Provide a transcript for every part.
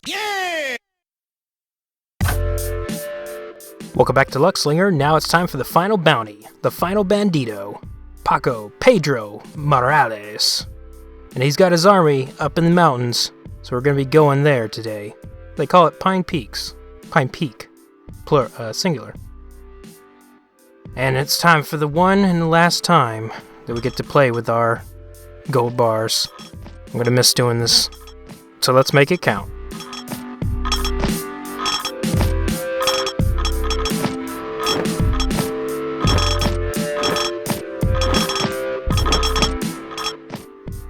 Yeah! Welcome back to Luckslinger. Now it's time for the final bounty, the final bandito, Paco Pedro Morales. And he's got his army up in the mountains, so we're going to be going there today. They call it Pine Peaks. Pine Peak. Singular. And it's time for the one and the last time that we get to play with our gold bars. I'm going to miss doing this, so let's make it count.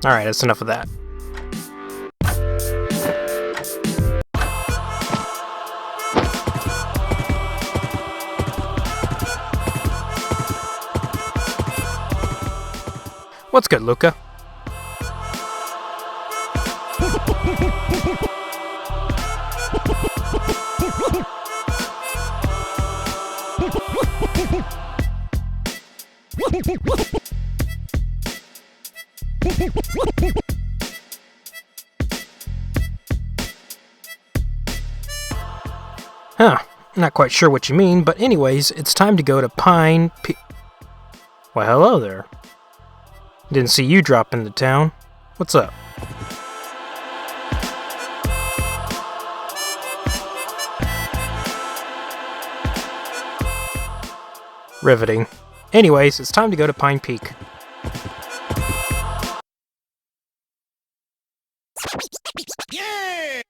Alright, that's enough of that. What's good, Luca? Huh, not quite sure what you mean, but anyways, it's time to go to Pine Peak. Well, hello there. Didn't see you drop into town. What's up? Riveting. Anyways, it's time to go to Pine Peak. Yeah!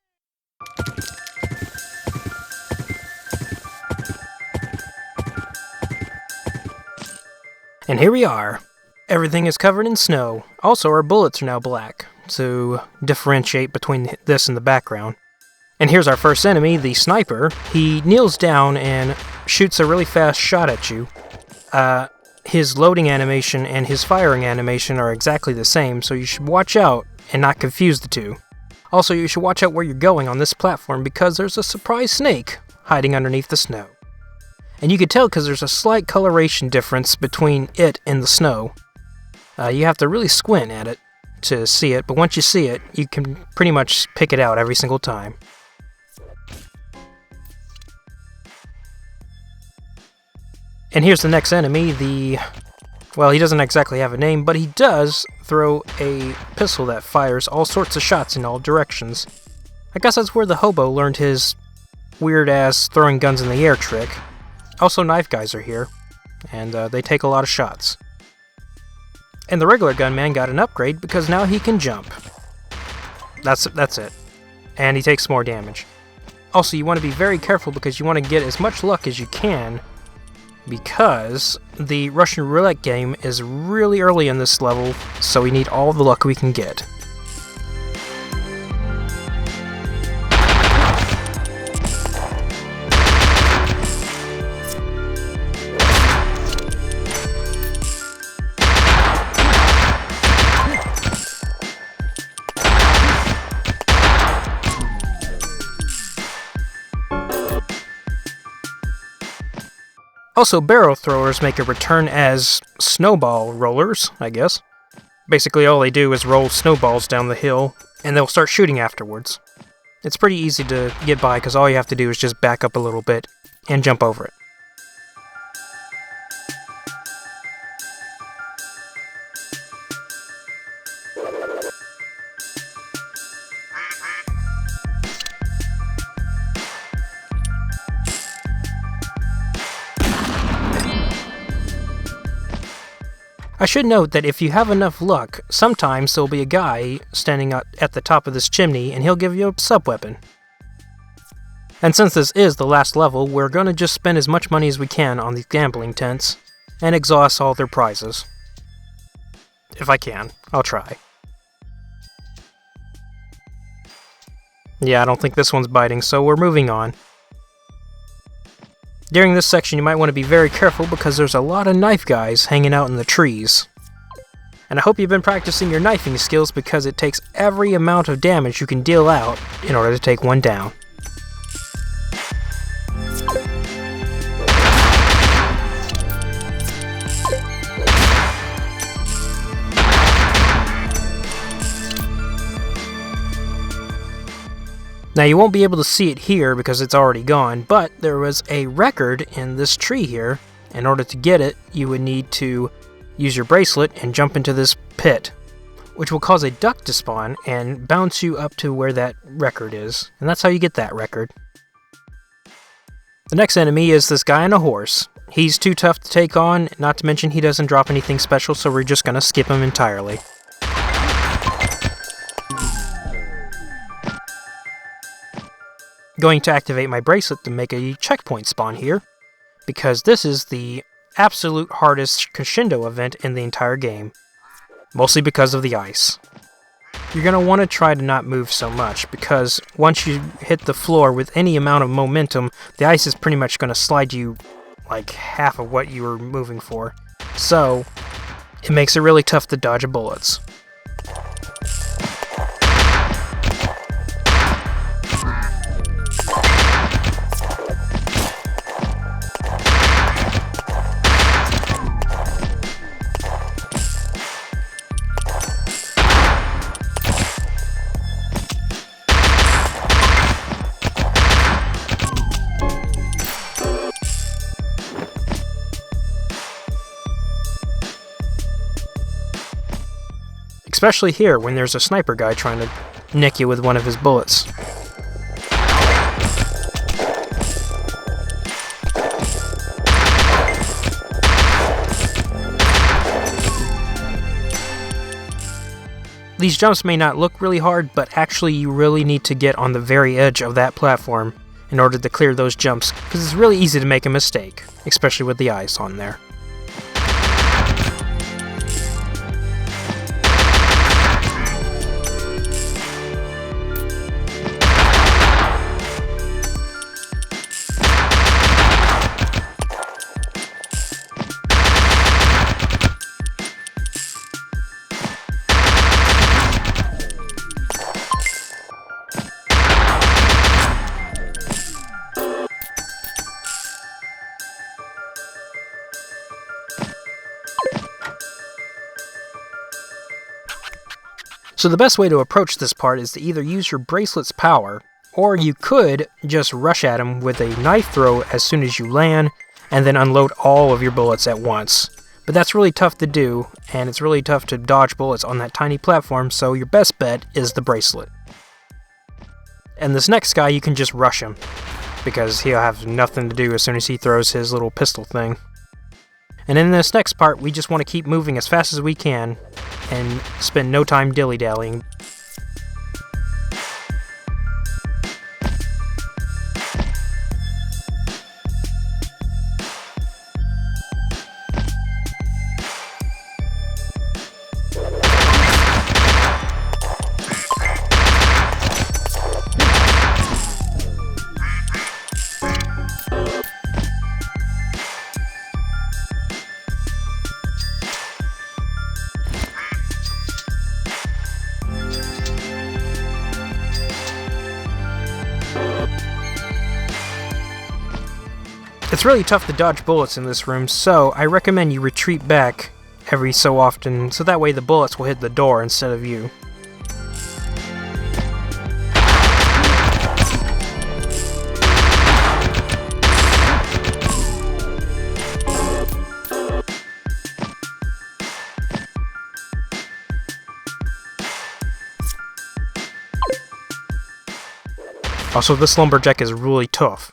And here we are. Everything is covered in snow. Also, our bullets are now black, to differentiate between this and the background. And here's our first enemy, the sniper. He kneels down and shoots a really fast shot at you. His loading animation and his firing animation are exactly the same, so you should watch out and not confuse the two. Also, you should watch out where you're going on this platform because there's a surprise snake hiding underneath the snow. And you can tell because there's a slight coloration difference between it and the snow. You have to really squint at it to see it, but once you see it, you can pretty much pick it out every single time. And here's the next enemy, well, he doesn't exactly have a name, but he does throw a pistol that fires all sorts of shots in all directions. I guess that's where the hobo learned his weird-ass throwing guns in the air trick. Also, knife guys are here, and they take a lot of shots. And the regular gunman got an upgrade because now he can jump. That's it. And he takes more damage. Also, you want to be very careful because you want to get as much luck as you can because the Russian roulette game is really early in this level, so we need all the luck we can get. Also, barrel throwers make a return as snowball rollers, I guess. Basically, all they do is roll snowballs down the hill, and they'll start shooting afterwards. It's pretty easy to get by because all you have to do is just back up a little bit and jump over it. I should note that if you have enough luck, sometimes there'll be a guy standing at the top of this chimney and he'll give you a sub-weapon. And since this is the last level, we're gonna just spend as much money as we can on these gambling tents and exhaust all their prizes. If I can, I'll try. Yeah, I don't think this one's biting, so we're moving on. During this section, you might want to be very careful because there's a lot of knife guys hanging out in the trees. And I hope you've been practicing your knifing skills because it takes every amount of damage you can deal out in order to take one down. Now you won't be able to see it here because it's already gone, but there was a record in this tree here. In order to get it, you would need to use your bracelet and jump into this pit, which will cause a duck to spawn and bounce you up to where that record is. And that's how you get that record. The next enemy is this guy on a horse. He's too tough to take on, not to mention he doesn't drop anything special, so we're just gonna skip him entirely. Going to activate my bracelet to make a checkpoint spawn here, because this is the absolute hardest crescendo event in the entire game, mostly because of the ice. You're going to want to try to not move so much, because once you hit the floor with any amount of momentum, the ice is pretty much going to slide you like half of what you were moving for. So, it makes it really tough to dodge bullets. Especially here, when there's a sniper guy trying to nick you with one of his bullets. These jumps may not look really hard, but actually you really need to get on the very edge of that platform in order to clear those jumps, because it's really easy to make a mistake, especially with the ice on there. So the best way to approach this part is to either use your bracelet's power, or you could just rush at him with a knife throw as soon as you land, and then unload all of your bullets at once. But that's really tough to do, and it's really tough to dodge bullets on that tiny platform, so your best bet is the bracelet. And this next guy, you can just rush him, because he'll have nothing to do as soon as he throws his little pistol thing. And in this next part, we just want to keep moving as fast as we can, and spend no time dilly-dallying. It's really tough to dodge bullets in this room, so I recommend you retreat back every so often, so that way the bullets will hit the door instead of you. Also, this lumberjack is really tough.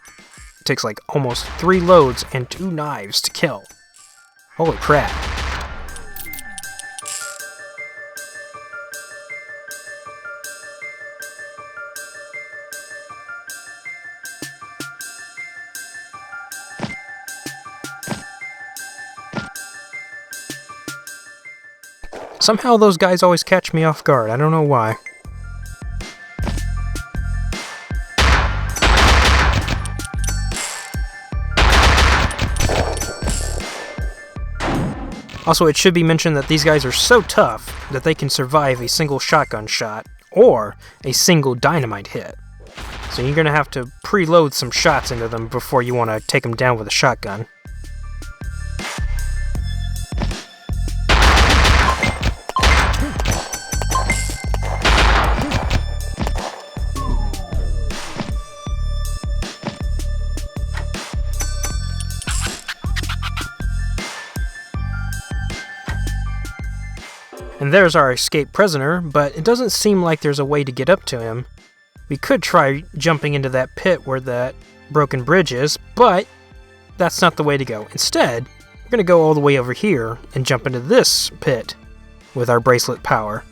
It takes like almost 3 loads and 2 knives to kill. Holy crap. Somehow those guys always catch me off guard. I don't know why. Also, it should be mentioned that these guys are so tough that they can survive a single shotgun shot or a single dynamite hit. So you're going to have to preload some shots into them before you want to take them down with a shotgun. And there's our escaped prisoner, but it doesn't seem like there's a way to get up to him. We could try jumping into that pit where that broken bridge is, but that's not the way to go. Instead, we're going to go all the way over here and jump into this pit with our bracelet power.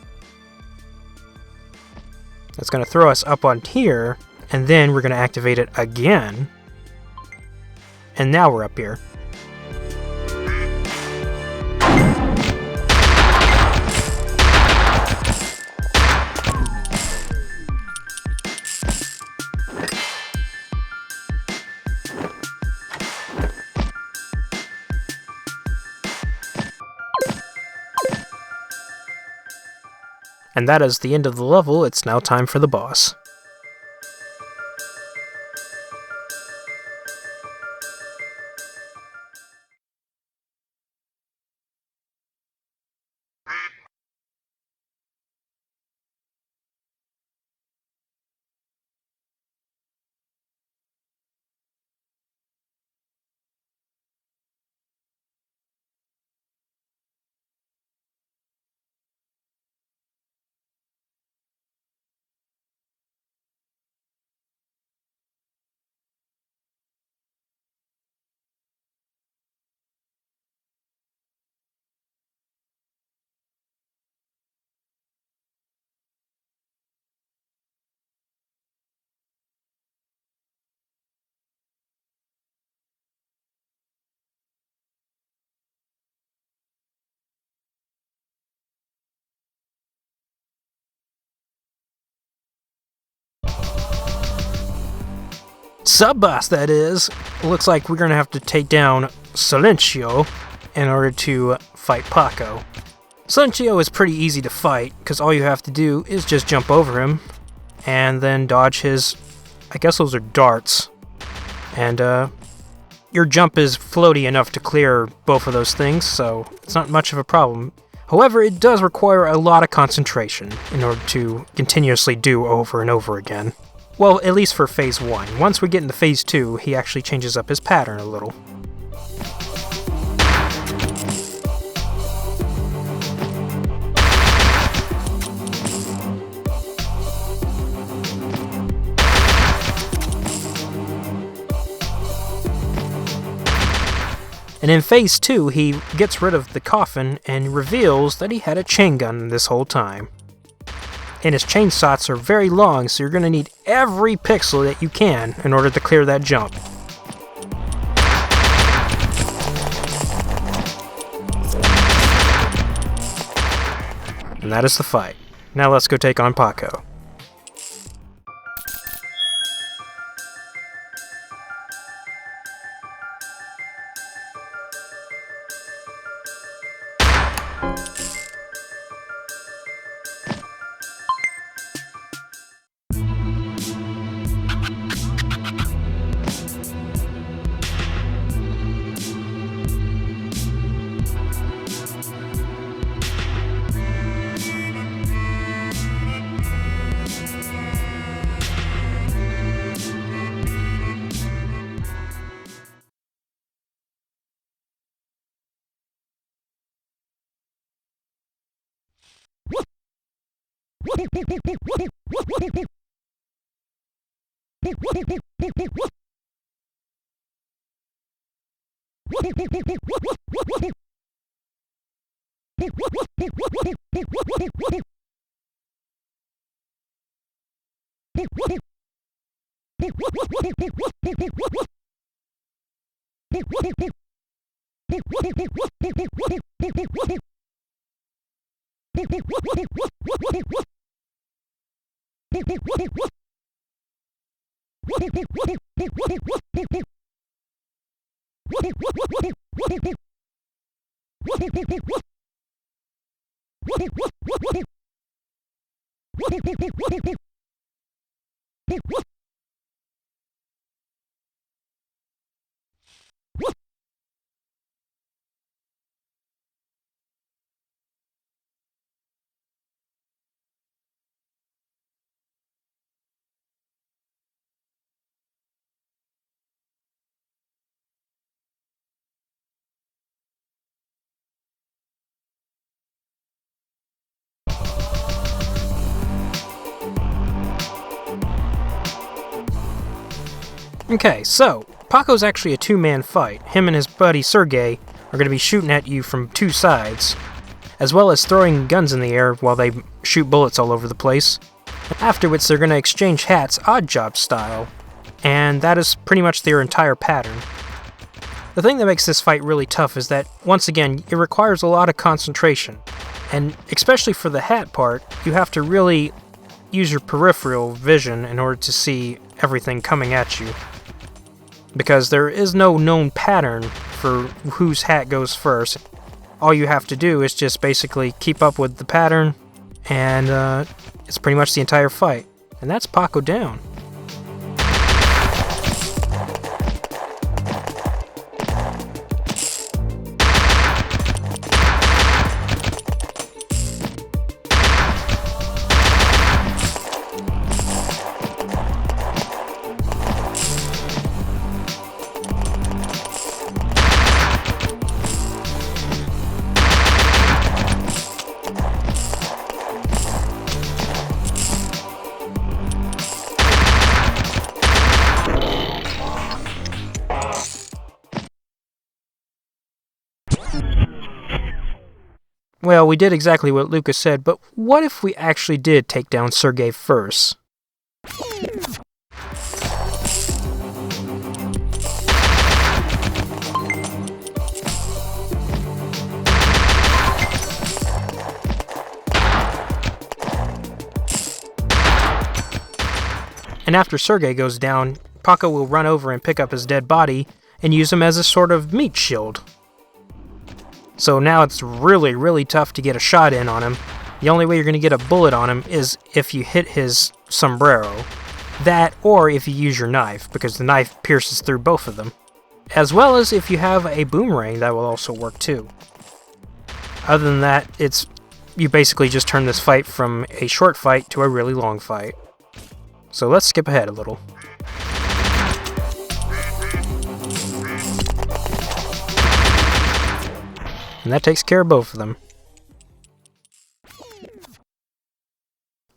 That's going to throw us up on here, and then we're going to activate it again. And now we're up here. And that is the end of the level. It's now time for the boss. Sub-boss, that is. Looks like we're going to have to take down Silencio in order to fight Paco. Silencio is pretty easy to fight, because all you have to do is just jump over him, and then dodge his, I guess those are darts. And your jump is floaty enough to clear both of those things, so it's not much of a problem. However, it does require a lot of concentration in order to continuously do over and over again. Well, at least for Phase 1. Once we get into Phase 2, he actually changes up his pattern a little. And in Phase 2, he gets rid of the coffin and reveals that he had a chain gun this whole time. And his chain slots are very long, so you're going to need every pixel that you can in order to clear that jump. And that is the fight. Now let's go take on Paco. Okay, so Paco's actually a two-man fight. Him and his buddy Sergey are going to be shooting at you from two sides, as well as throwing guns in the air while they shoot bullets all over the place. Afterwards, they're going to exchange hats odd job style, and that is pretty much their entire pattern. The thing that makes this fight really tough is that, once again, it requires a lot of concentration, and especially for the hat part, you have to really use your peripheral vision in order to see everything coming at you, because there is no known pattern for whose hat goes first. All you have to do is just basically keep up with the pattern, and it's pretty much the entire fight. And that's Paco down. Well, we did exactly what Lucas said, but what if we actually did take down Sergey first? And after Sergey goes down, Paco will run over and pick up his dead body and use him as a sort of meat shield. So now it's really, really tough to get a shot in on him. The only way you're going to get a bullet on him is if you hit his sombrero. That, or if you use your knife, because the knife pierces through both of them. As well as if you have a boomerang, that will also work too. Other than that, you basically just turn this fight from a short fight to a really long fight. So let's skip ahead a little. And that takes care of both of them.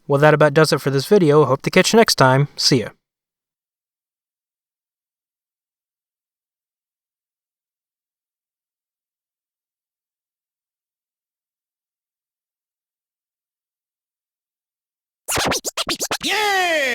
Well, that about does it for this video. Hope to catch you next time. See ya. Yeah!